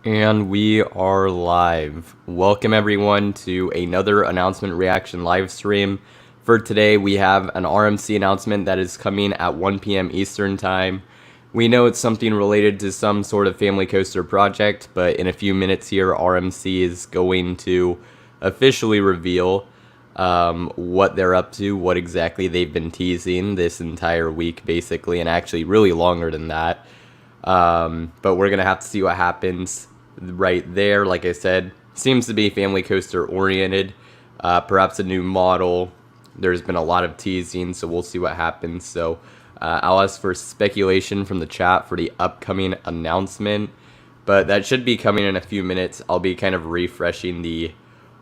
And we are live. Welcome everyone to another announcement reaction live stream. For today, we have an RMC announcement that is coming at 1 p.m. Eastern Time. We know it's something related to some sort of family coaster project, but in a few minutes here, RMC is going to officially reveal what they're up to, what exactly they've been teasing this entire week, basically, and actually really longer than that. But we're gonna have to see what happens right there. Like I said, seems to be family coaster oriented, perhaps a new model. There's been a lot of teasing, so we'll see what happens. So I'll ask for speculation from the chat for the upcoming announcement, but that should be coming in a few minutes. I'll be kind of refreshing the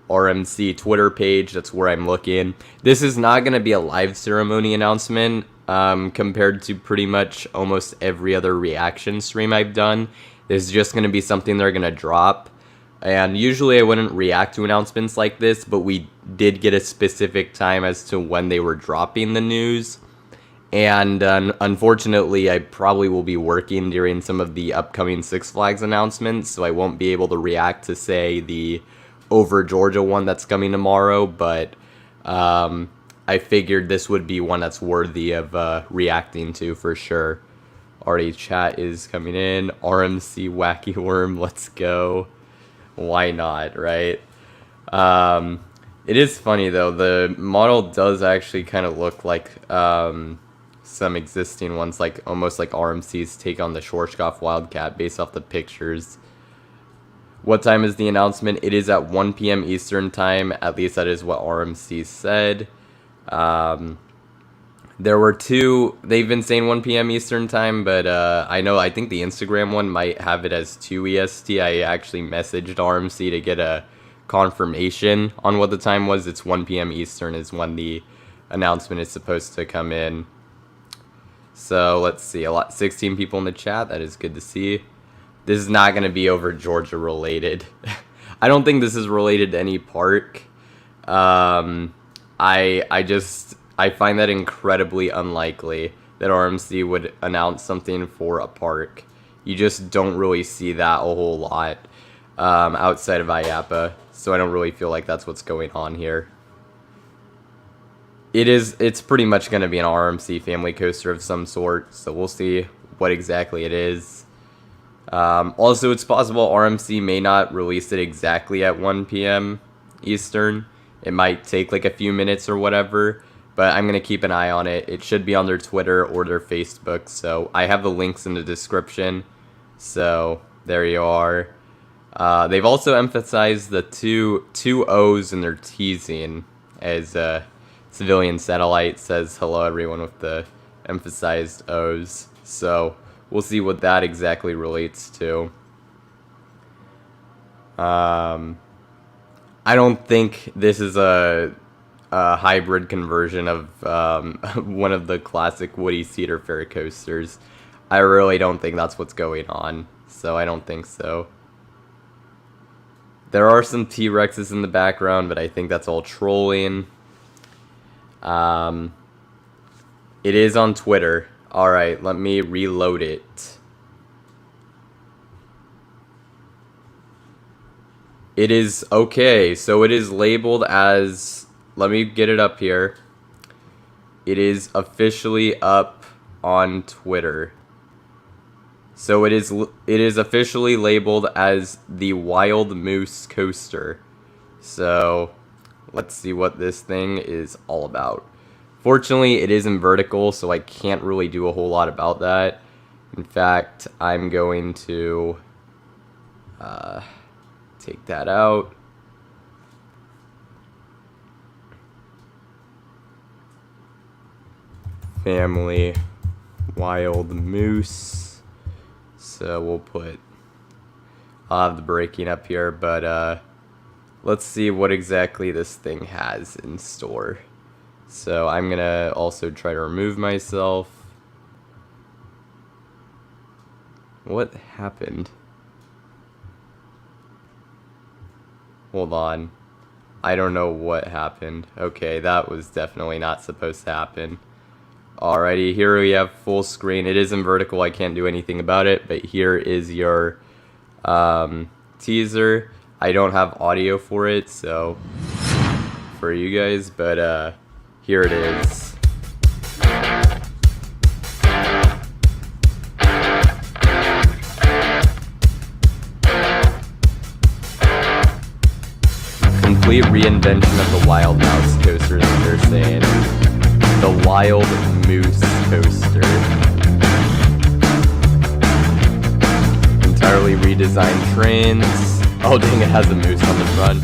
RMC Twitter page. That's where I'm looking. This is not going to be a live ceremony announcement compared to pretty much almost every other reaction stream I've done. This is just going to be something they're going to drop. And usually I wouldn't react to announcements like this, but we did get a specific time as to when they were dropping the news. And unfortunately, I probably will be working during some of the upcoming Six Flags announcements, so I won't be able to react to, say, the Over Georgia one that's coming tomorrow, but I figured this would be one that's worthy of reacting to for sure. Already chat is coming in. RMC Wacky Worm, let's go. Why not, right? It is funny though, the model does actually kind of look like some existing ones, like almost like RMC's take on the Schwarzkopf Wildcat based off the pictures. What time is the announcement? It is at 1 p.m. Eastern Time. At least that is what RMC said. There were two. They've been saying 1 p.m. Eastern Time, but I think the Instagram one might have it as 2 EST. I actually messaged RMC to get a confirmation on what the time was. It's 1 p.m. Eastern is when the announcement is supposed to come in. So let's see. 16 people in the chat. That is good to see. This is not going to be Over Georgia related. I don't think this is related to any park. I find that incredibly unlikely that RMC would announce something for a park. You just don't really see that a whole lot outside of IAPA, so I don't really feel like that's what's going on here. It's pretty much going to be an RMC family coaster of some sort, so we'll see what exactly it is. Also, it's possible RMC may not release it exactly at 1 p.m. Eastern. It might take like a few minutes or whatever, but I'm going to keep an eye on it. It should be on their Twitter or their Facebook, so I have the links in the description. So there you are. They've also emphasized the two O's in their teasing, as Civilian Satellite says hello everyone with the emphasized O's. So we'll see what that exactly relates to. I don't think this is a hybrid conversion of one of the classic Woody Cedar Fair coasters. I really don't think that's what's going on, so I don't think so. There are some T-Rexes in the background, but I think that's all trolling. It is on Twitter. Alright, let me reload it. It is okay, so it is labeled as, let me get it up here. It is officially up on Twitter. So it is officially labeled as the Wild Moose coaster. So let's see what this thing is all about. Fortunately, it is in vertical, so I can't really do a whole lot about that. In fact, I'm going to take that out. Family Wild Moose. So we'll put, I'll have the breaking up here, but let's see what exactly this thing has in store. So I'm going to also try to remove myself. What happened? Hold on. I don't know what happened. Okay, that was definitely not supposed to happen. Alrighty, here we have full screen. It is in vertical. I can't do anything about it, but here is your teaser. I don't have audio for it, so for you guys, but here it is. Complete reinvention of the Wild Mouse coaster, that they're saying. The Wild Moose coaster. Entirely redesigned trains. Oh dang, it has a moose on the front.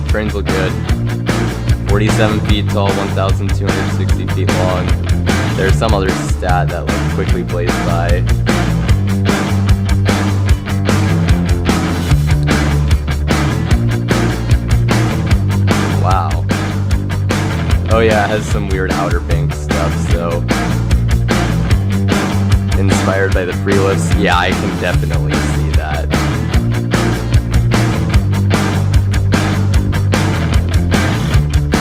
Trains look good. 47 feet tall, 1,260 feet long. There's some other stat that like quickly plays by. Wow. Oh yeah, it has some weird Outer Banks stuff, so inspired by the pre-lifts. Yeah, I can definitely see that.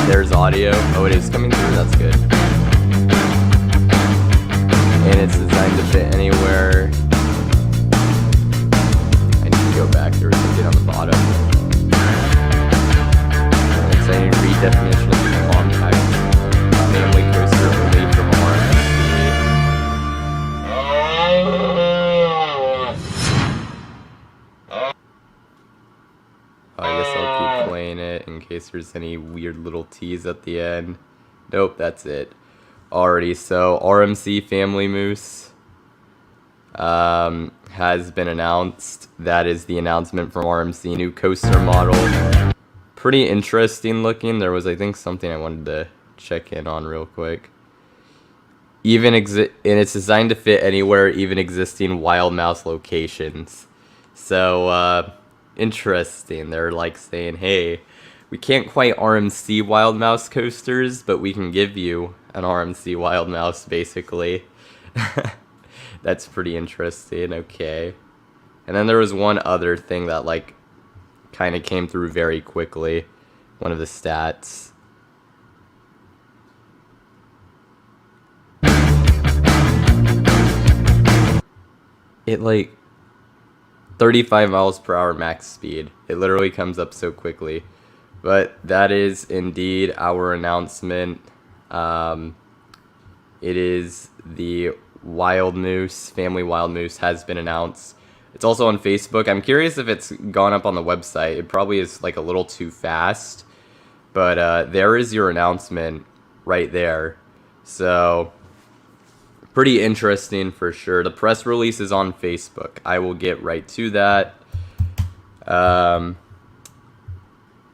There's audio. Oh, it is coming through, that's good. And it's designed to fit anywhere. I need to go back, there was something on the bottom. It's a redefinition of the compact family coaster only from RMC. I guess I'll keep playing it in case there's any weird little tease at the end. Nope, that's it. Alrighty, so RMC Family Moose has been announced. That is the announcement from RMC, new coaster model. Pretty interesting looking. There was, I think, something I wanted to check in on real quick. And it's designed to fit anywhere, even existing Wild Mouse locations. So, interesting. They're like saying, hey, we can't quite RMC Wild Mouse coasters, but we can give you an RMC Wild Mouse, basically. That's pretty interesting. Okay. And then there was one other thing that, like, kind of came through very quickly. One of the stats. It, like, 35 miles per hour max speed. It literally comes up so quickly. But that is indeed our announcement. It is the Wild Moose, Family Wild Moose has been announced. It's also on Facebook. I'm curious if it's gone up on the website. It probably is like a little too fast. But there is your announcement right there. So, pretty interesting for sure. The press release is on Facebook. I will get right to that.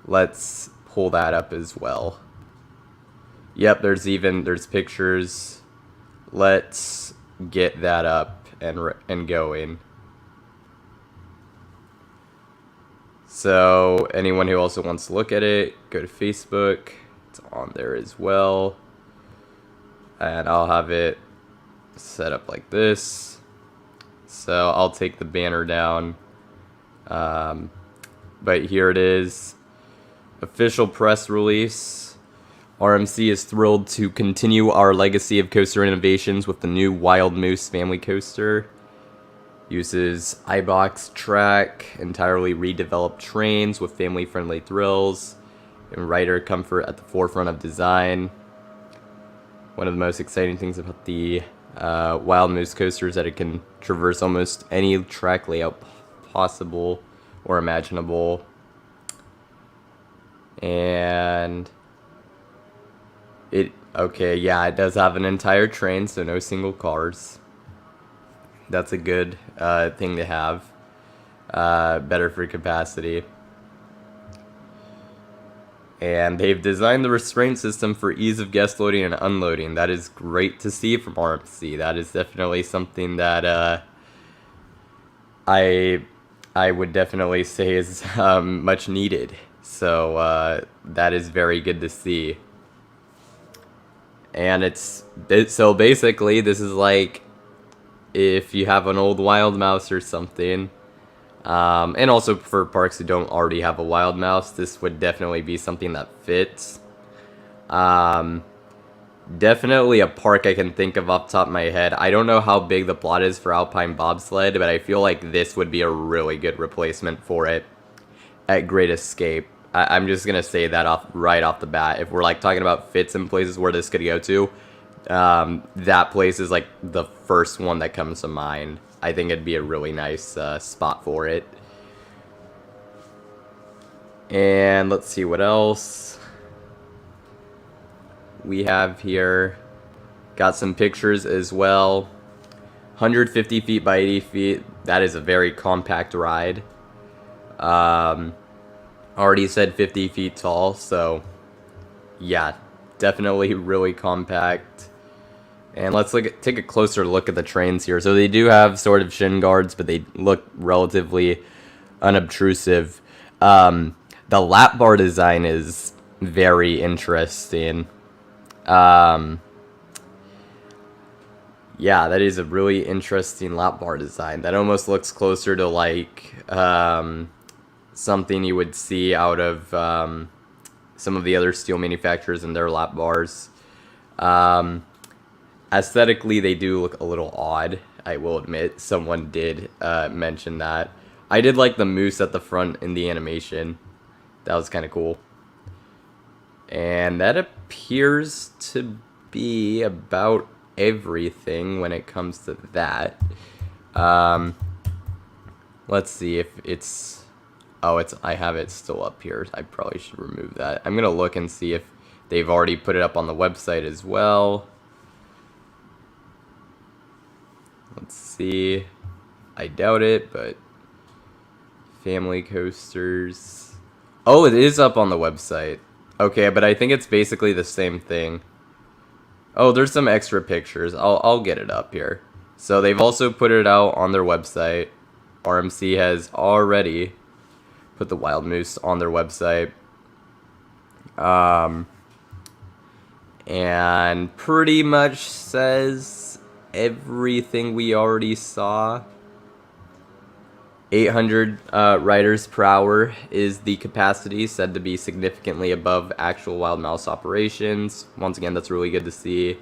Let's pull that up as well. Yep, there's pictures. Let's get that up and going. So anyone who also wants to look at it, go to Facebook. It's on there as well. And I'll have it set up like this. So I'll take the banner down. But here it is. Official press release. RMC is thrilled to continue our legacy of coaster innovations with the new Wild Moose family coaster. Uses iBox track, entirely redeveloped trains with family-friendly thrills, and rider comfort at the forefront of design. One of the most exciting things about the Wild Moose coaster is that it can traverse almost any track layout possible or imaginable. And it does have an entire train, so no single cars. That's a good thing to have. Better for capacity. And they've designed the restraint system for ease of guest loading and unloading. That is great to see from RMC. That is definitely something that I would definitely say is much needed. So that is very good to see. And so basically this is like if you have an old Wild Mouse or something, and also for parks who don't already have a Wild Mouse, this would definitely be something that fits. Definitely a park I can think of off the top of my head. I don't know how big the plot is for Alpine Bobsled, but I feel like this would be a really good replacement for it at Great Escape. I'm just gonna say that right off the bat. If we're like talking about fits and places where this could go to, that place is like the first one that comes to mind. I think it'd be a really nice spot for it. And let's see what else we have here. Got some pictures as well. 150 feet by 80 feet. That is a very compact ride. Already said 50 feet tall, so yeah, definitely really compact. And let's take a closer look at the trains here. So they do have sort of shin guards, but they look relatively unobtrusive. The lap bar design is very interesting. Yeah, that is a really interesting lap bar design. That almost looks closer to like something you would see out of some of the other steel manufacturers in their lap bars. Aesthetically, they do look a little odd, I will admit. Someone did mention that. I did like the moose at the front in the animation. That was kind of cool. And that appears to be about everything when it comes to that. Let's see if it's... Oh, I have it still up here. I probably should remove that. I'm going to look and see if they've already put it up on the website as well. Let's see. I doubt it, but... Family coasters. Oh, it is up on the website. Okay, but I think it's basically the same thing. Oh, there's some extra pictures. I'll get it up here. So they've also put it out on their website. RMC has already put the Wild Moose on their website. And pretty much says everything we already saw. 800 riders per hour is the capacity, said to be significantly above actual wild mouse operations. Once again, that's really good to see.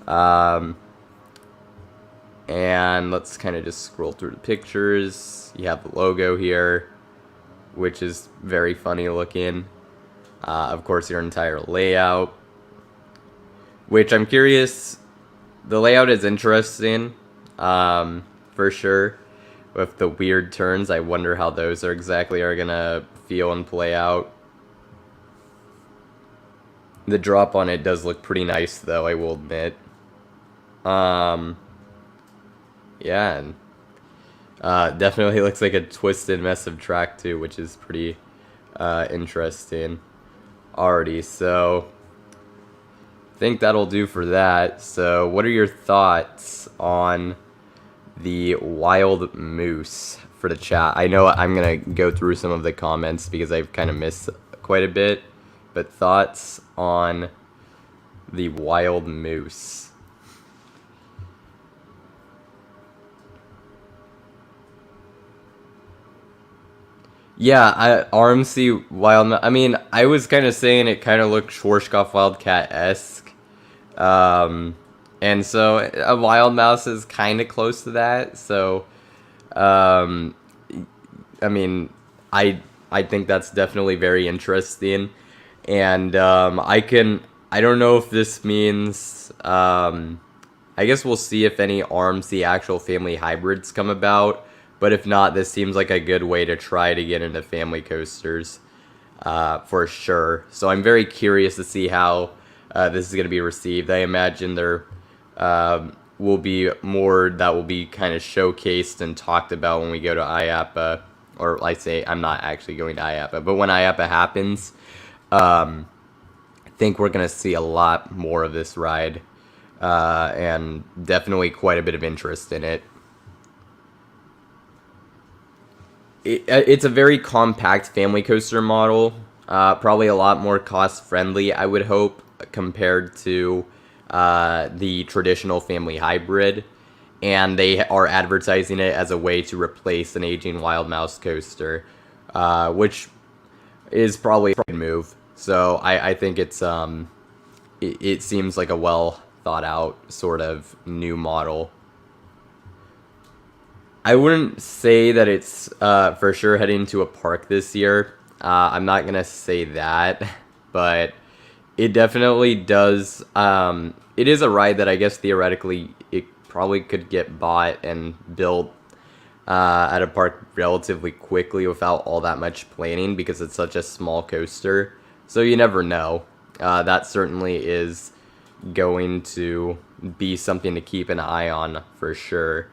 And let's kind of just scroll through the pictures. You have the logo here, which is very funny looking. Of course, your entire layout, which I'm curious. The layout is interesting, for sure. With the weird turns, I wonder how those are gonna feel and play out. The drop on it does look pretty nice, though, I will admit. Yeah, and definitely looks like a twisted mess of track too, which is pretty interesting already. So I think that'll do for that. So what are your thoughts on the Wild Moose for the chat? I know I'm gonna go through some of the comments because I've kind of missed quite a bit, but thoughts on the Wild Moose? Yeah, RMC Wild. I mean, I was kind of saying it kind of looked Schwarzkopf Wildcat-esque. And so a wild mouse is kind of close to that. So, I mean, I think that's definitely very interesting. And I don't know if this means, I guess we'll see if any RMC actual family hybrids come about. But if not, this seems like a good way to try to get into family coasters, for sure. So I'm very curious to see how this is going to be received. I imagine there will be more that will be kind of showcased and talked about when we go to IAAPA. Or I say I'm not actually going to IAAPA, but when IAAPA happens, I think we're going to see a lot more of this ride, and definitely quite a bit of interest in it. It's a very compact family coaster model, probably a lot more cost-friendly, I would hope, compared to the traditional family hybrid, and they are advertising it as a way to replace an aging Wild Mouse coaster, which is probably a move. So I think it's it seems like a well thought out sort of new model. I wouldn't say that it's for sure heading to a park this year. I'm not gonna say that, but it definitely does. It is a ride that I guess theoretically it probably could get bought and built at a park relatively quickly without all that much planning because it's such a small coaster. So you never know. That certainly is going to be something to keep an eye on for sure.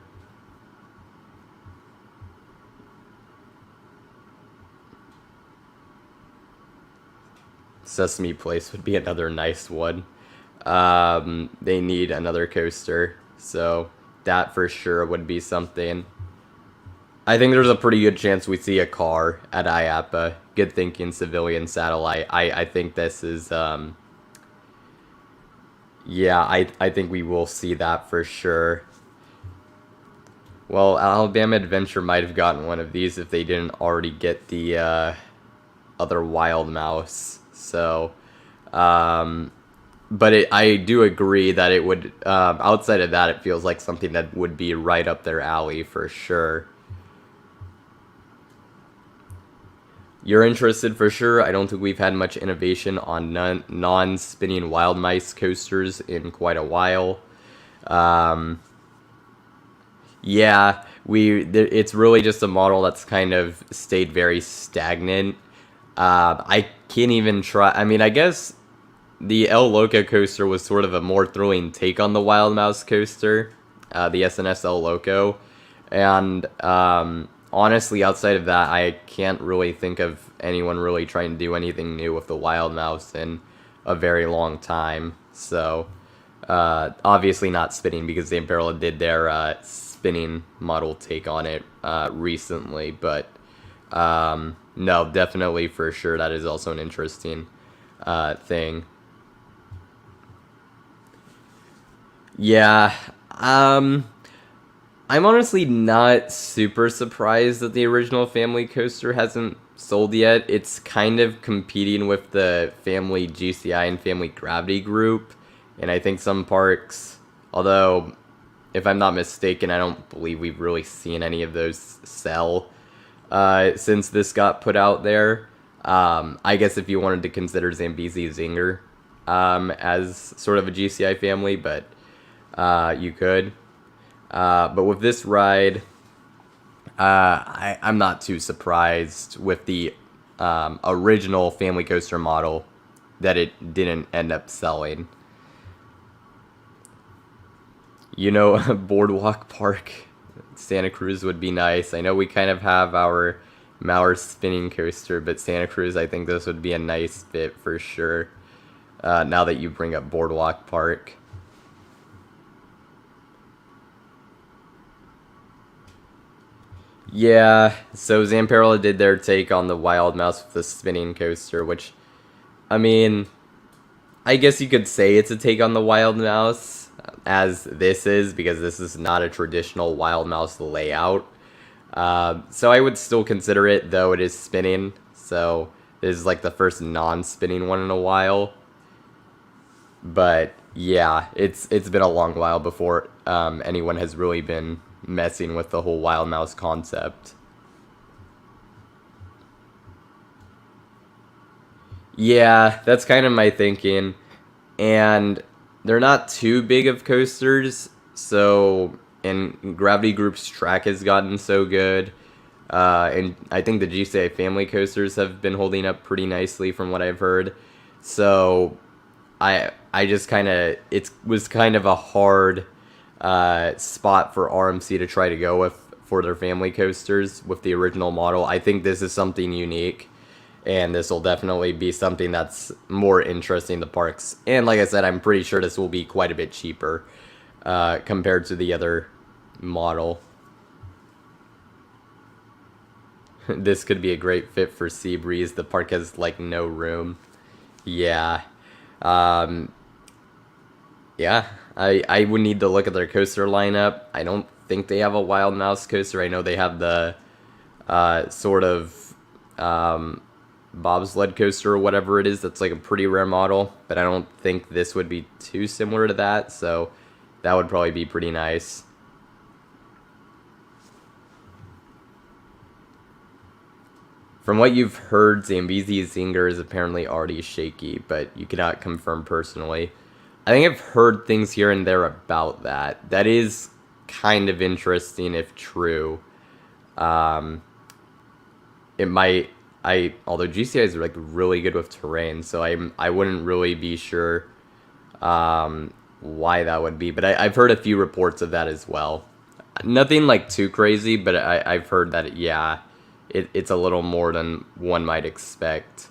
Sesame Place would be another nice one. They need another coaster, so that for sure would be something. I think there's a pretty good chance we see a car at IAPA. Good thinking, civilian satellite. I think this is, yeah, I think we will see that for sure. Well, Alabama Adventure might have gotten one of these if they didn't already get the other Wild Mouse. So, but I do agree that it would, outside of that, it feels like something that would be right up their alley for sure. You're interested for sure. I don't think we've had much innovation on non-spinning Wild Mice coasters in quite a while. Yeah, it's really just a model that's kind of stayed very stagnant. I can't even try. I mean, I guess the El Loco coaster was sort of a more thrilling take on the Wild Mouse coaster, the SNS El Loco. And honestly, outside of that, I can't really think of anyone really trying to do anything new with the Wild Mouse in a very long time. So, obviously not spinning because Zamperla did their spinning model take on it recently. But no, definitely for sure that is also an interesting thing. Yeah, I'm honestly not super surprised that the original Family Coaster hasn't sold yet. It's kind of competing with the Family GCI and Family Gravity group, and I think some parks, although if I'm not mistaken, I don't believe we've really seen any of those sell since this got put out there. I guess if you wanted to consider Zambezi Zinger as sort of a GCI family, but you could. But with this ride, I'm not too surprised with the original Family Coaster model that it didn't end up selling. You know, Boardwalk Park, Santa Cruz would be nice. I know we kind of have our Mauer spinning coaster, but Santa Cruz, I think this would be a nice fit for sure. Now that you bring up Boardwalk Park. Yeah, so Zamperla did their take on the Wild Mouse with the spinning coaster, which, I mean, I guess you could say it's a take on the Wild Mouse, as this is, because this is not a traditional Wild Mouse layout. So I would still consider it, though it is spinning, so this is like the first non-spinning one in a while. But yeah, it's been a long while before anyone has really been messing with the whole Wild Mouse concept. Yeah, that's kind of my thinking. And they're not too big of coasters, so and Gravity Group's track has gotten so good. And I think the GCI family coasters have been holding up pretty nicely from what I've heard. So I just kind of, it was kind of a hard spot for RMC to try to go with for their family coasters with the original model. I think this is something unique, and this will definitely be something that's more interesting to parks. And like I said, I'm pretty sure this will be quite a bit cheaper compared to the other model. This could be a great fit for Seabreeze. The park has like no room. Yeah. Yeah, I would need to look at their coaster lineup. I don't think they have a Wild Mouse coaster. I know they have the sort of bobsled coaster or whatever it is. That's like a pretty rare model, but I don't think this would be too similar to that, so that would probably be pretty nice. From what you've heard, Zambezi Zinger is apparently already shaky, but you cannot confirm personally. I think I've heard things here and there about that. That is kind of interesting if true. It might, although GCI is like really good with terrain, so I wouldn't really be sure why that would be, but I've heard a few reports of that as well. Nothing like too crazy, but I've heard that, yeah, it's a little more than one might expect.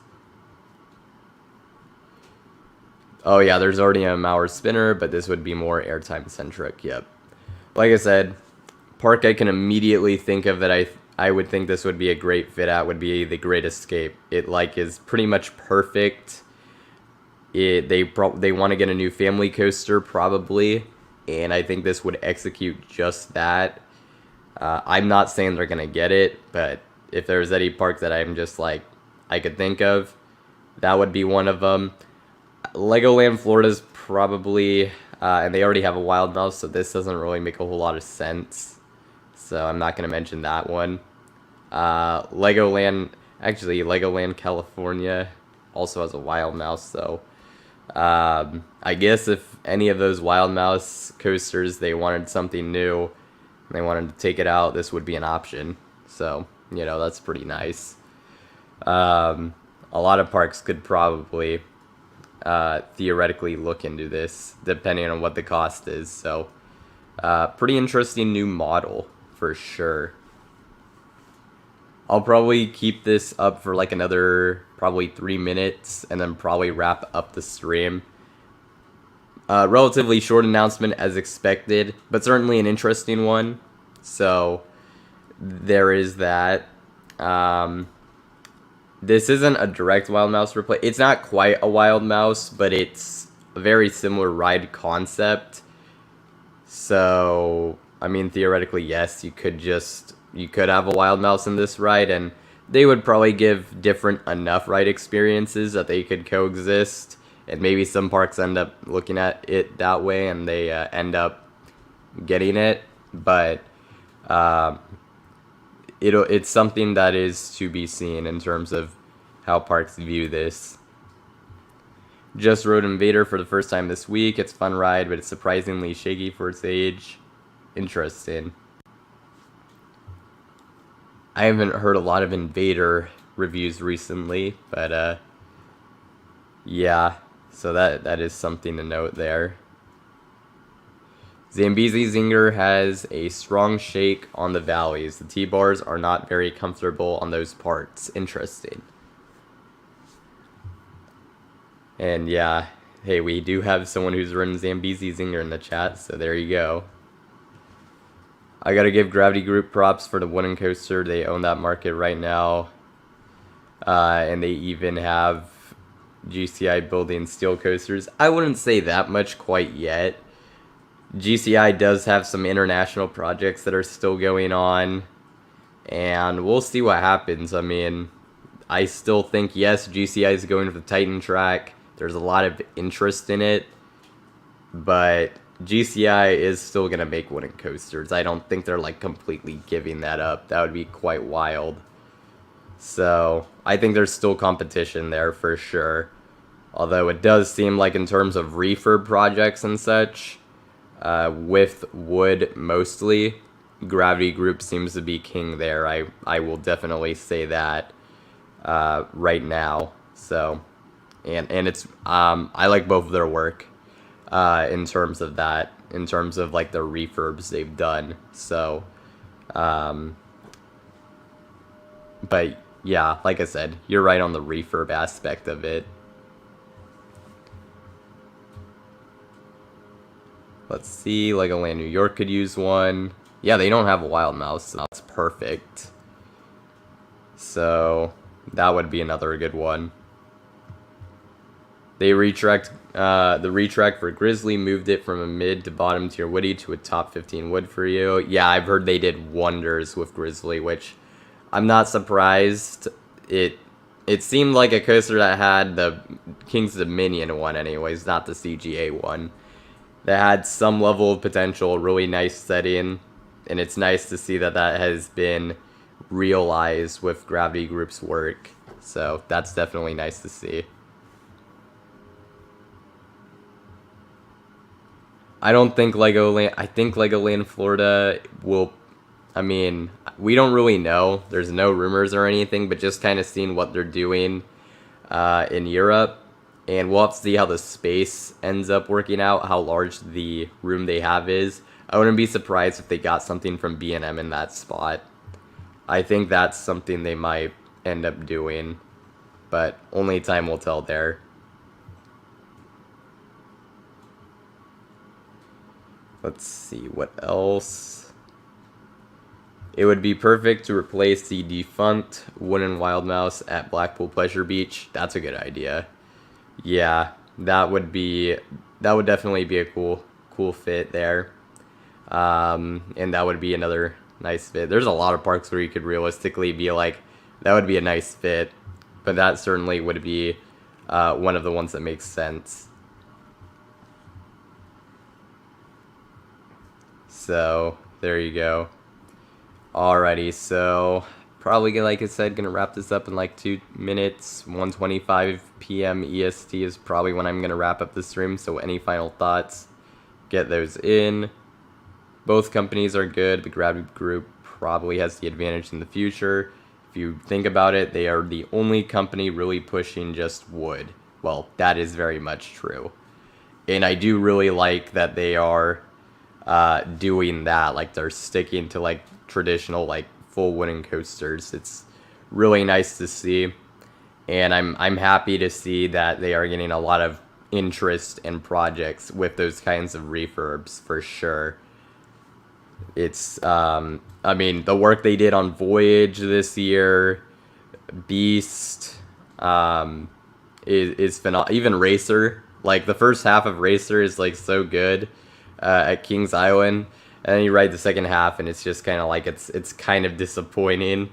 Oh yeah, there's already a Mauer spinner, but this would be more airtime centric. Yep. Like I said, park I can immediately think of that I would think this would be a great fit at would be the Great Escape. It like is pretty much perfect. They want to get a new family coaster probably, and I think this would execute just that. I'm not saying they're gonna get it, but if there's any park that I'm just like I could think of, that would be one of them. Legoland Florida's probably, and they already have a Wild Mouse, so this doesn't really make a whole lot of sense. So I'm not going to mention that one. Legoland California also has a Wild Mouse, so I guess if any of those Wild Mouse coasters, they wanted something new, and they wanted to take it out, this would be an option. So, you know, that's pretty nice. A lot of parks could probably theoretically look into this, depending on what the cost is. So, pretty interesting new model for sure. I'll probably keep this up for like another probably 3 minutes, and then probably wrap up the stream. Relatively short announcement as expected, but certainly an interesting one. So there is that. This isn't a direct Wild Mouse replay. It's not quite a Wild Mouse, but it's a very similar ride concept. So, I mean, theoretically, yes, you could have a Wild Mouse in this ride, and they would probably give different enough ride experiences that they could coexist. And maybe some parks end up looking at it that way, and they end up getting it. But it's something that is to be seen in terms of how parks view this. Just rode Invader for the first time this week. It's a fun ride, but it's surprisingly shaky for its age. Interesting. I haven't heard a lot of Invader reviews recently, but yeah, so that is something to note there. Zambezi Zinger has a strong shake on the valleys. The T-bars are not very comfortable on those parts. Interesting. And yeah, hey, we do have someone who's ridden Zambezi Zinger in the chat, so there you go. I gotta give Gravity Group props for the wooden coaster. They own that market right now. And they even have GCI building steel coasters. I wouldn't say that much quite yet. GCI does have some international projects that are still going on, and we'll see what happens. I mean, I still think, yes, GCI is going to the Titan track. There's a lot of interest in it, but GCI is still going to make wooden coasters. I don't think they're like completely giving that up. That would be quite wild. So I think there's still competition there for sure. Although it does seem like in terms of refurb projects and such, with wood mostly, Gravity Group seems to be king there. I will definitely say that right now. So, and it's I like both of their work in terms of that, in terms of like the refurbs they've done. So, but yeah, like I said, you're right on the refurb aspect of it. Let's see, Legoland New York could use one. Yeah, they don't have a Wild Mouse, so that's perfect. So that would be another good one. They retracked the retrack for Grizzly, moved it from a mid to bottom tier Woody to a top 15 wood for you. Yeah, I've heard they did wonders with Grizzly, which I'm not surprised. It it seemed like a coaster that had the King's Dominion one anyways, not the CGA one. That had some level of potential, really nice setting, and it's nice to see that that has been realized with Gravity Group's work. So that's definitely nice to see. I don't think Legoland. I think Legoland Florida will. I mean, we don't really know. There's no rumors or anything, but just kind of seeing what they're doing in Europe, and we'll have to see how the space ends up working out, how large the room they have is. I wouldn't be surprised if they got something from B&M in that spot. I think that's something they might end up doing, but only time will tell there. Let's see, what else? It would be perfect to replace the defunct wooden Wild Mouse at Blackpool Pleasure Beach. That's a good idea. Yeah, that would definitely be a cool fit there. And that would be another nice fit. There's a lot of parks where you could realistically be like, that would be a nice fit, but that certainly would be one of the ones that makes sense. So there you go. Alrighty, so probably, like I said, gonna wrap this up in like 2 minutes. 1:25 p.m. EST is probably when I'm gonna wrap up the stream. So any final thoughts, get those in. Both companies are good, but Gravity Group probably has the advantage in the future. If you think about it, they are the only company really pushing just wood. Well, that is very much true, and I do really like that they are doing that. Like, they're sticking to like traditional like full wooden coasters. It's really nice to see, and I'm happy to see that they are getting a lot of interest and projects with those kinds of refurbs for sure. It's I mean, the work they did on Voyage this year, Beast, is phenomenal. Even Racer, like the first half of Racer is like so good at Kings Island, and then you ride the second half, and it's just kind of like it's kind of disappointing.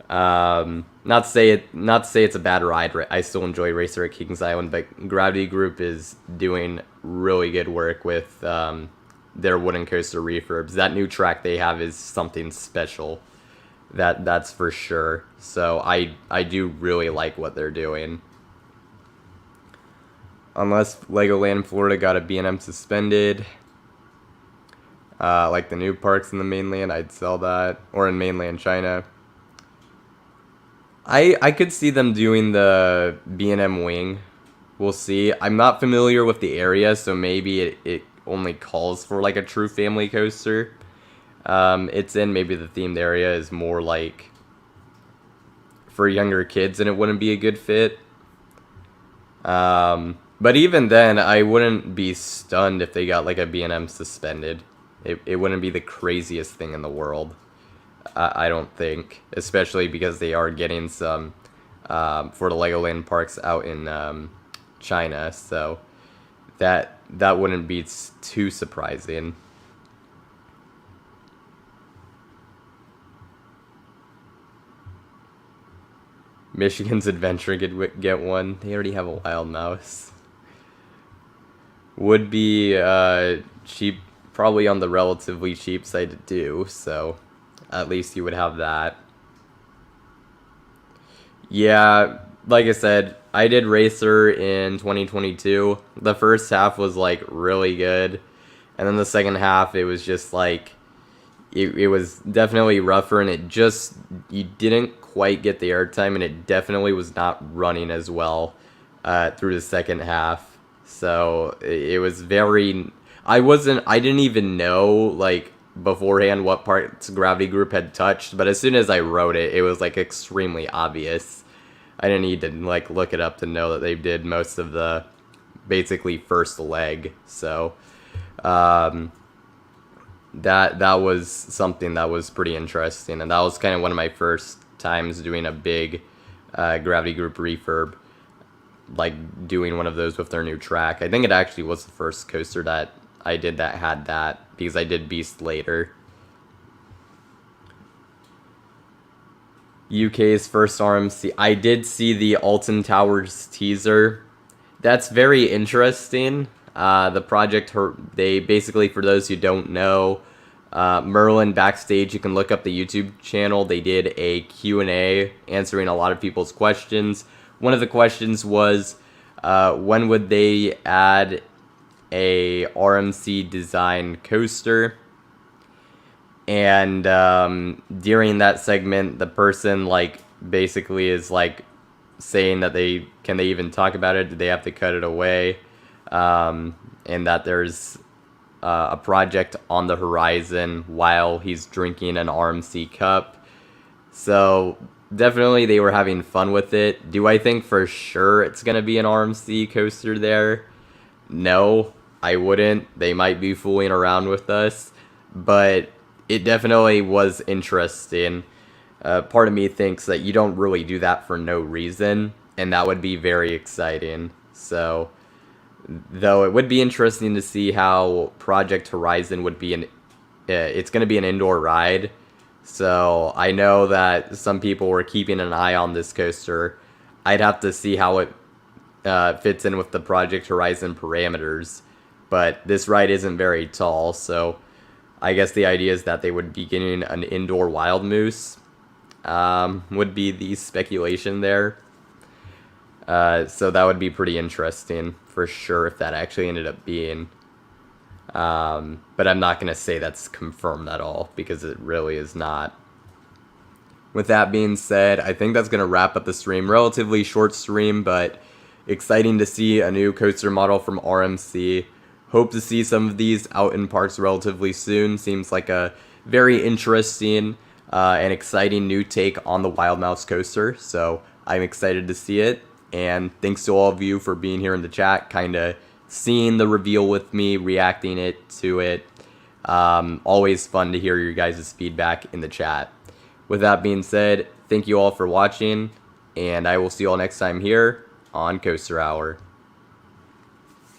Not to say it's a bad ride. I still enjoy Racer at Kings Island, but Gravity Group is doing really good work with their wooden coaster refurbs. That new track they have is something special. That's for sure. So I do really like what they're doing. Unless Legoland Florida got a B&M suspended, like the new parks in the mainland, I'd sell that. Or in mainland China. I could see them doing the B&M wing. We'll see. I'm not familiar with the area, so maybe it only calls for like a true family coaster. It's in maybe the themed area is more like for younger kids, and it wouldn't be a good fit. But even then, I wouldn't be stunned if they got like a B&M suspended. It wouldn't be the craziest thing in the world. I don't think, especially because they are getting some for the Legoland parks out in China, so that wouldn't be too surprising. Michigan's Adventure could get one. They already have a Wild Mouse. Would be cheap, probably on the relatively cheap side to do, so at least you would have that. Yeah, like I said, I did Racer in 2022. The first half was like really good, and then the second half it was just like it was definitely rougher, and you didn't quite get the airtime, and it definitely was not running as well through the second half. So it was very. I didn't even know like beforehand what parts Gravity Group had touched, but as soon as I wrote it, it was like extremely obvious. I didn't need to like look it up to know that they did most of the basically first leg. So that was something that was pretty interesting, and that was kind of one of my first times doing a big Gravity Group refurb, like doing one of those with their new track. I think it actually was the first coaster that I did that had that, because I did Beast later. UK's first RMC. I did see the Alton Towers teaser. That's very interesting. The project, they basically, for those who don't know, Merlin backstage, you can look up the YouTube channel. They did a Q&A answering a lot of people's questions. One of the questions was, when would they add a RMC design coaster? And during that segment, the person basically is saying that they even talk about it? Did they have to cut it away? And that there's a project on the horizon while he's drinking an RMC cup. So definitely they were having fun with it. Do I think for sure it's gonna be an RMC coaster there? No, I wouldn't. They might be fooling around with us, but it definitely was interesting. Part of me thinks that you don't really do that for no reason, and that would be very exciting. So, though it would be interesting to see how Project Horizon would be it's going to be an indoor ride. So I know that some people were keeping an eye on this coaster. I'd have to see how it fits in with the Project Horizon parameters, but this ride isn't very tall, so I guess the idea is that they would be getting an indoor Wild Moose, would be the speculation there. So that would be pretty interesting for sure if that actually ended up being. But I'm not going to say that's confirmed at all because it really is not. With that being said, I think that's going to wrap up the stream. Relatively short stream, but exciting to see a new coaster model from RMC. Hope to see some of these out in parks relatively soon. Seems like a very interesting and exciting new take on the Wild Mouse coaster. So I'm excited to see it. And thanks to all of you for being here in the chat, kind of seeing the reveal with me, reacting to it. Always fun to hear your guys' feedback in the chat. With that being said, thank you all for watching, and I will see you all next time here on Coaster Hour.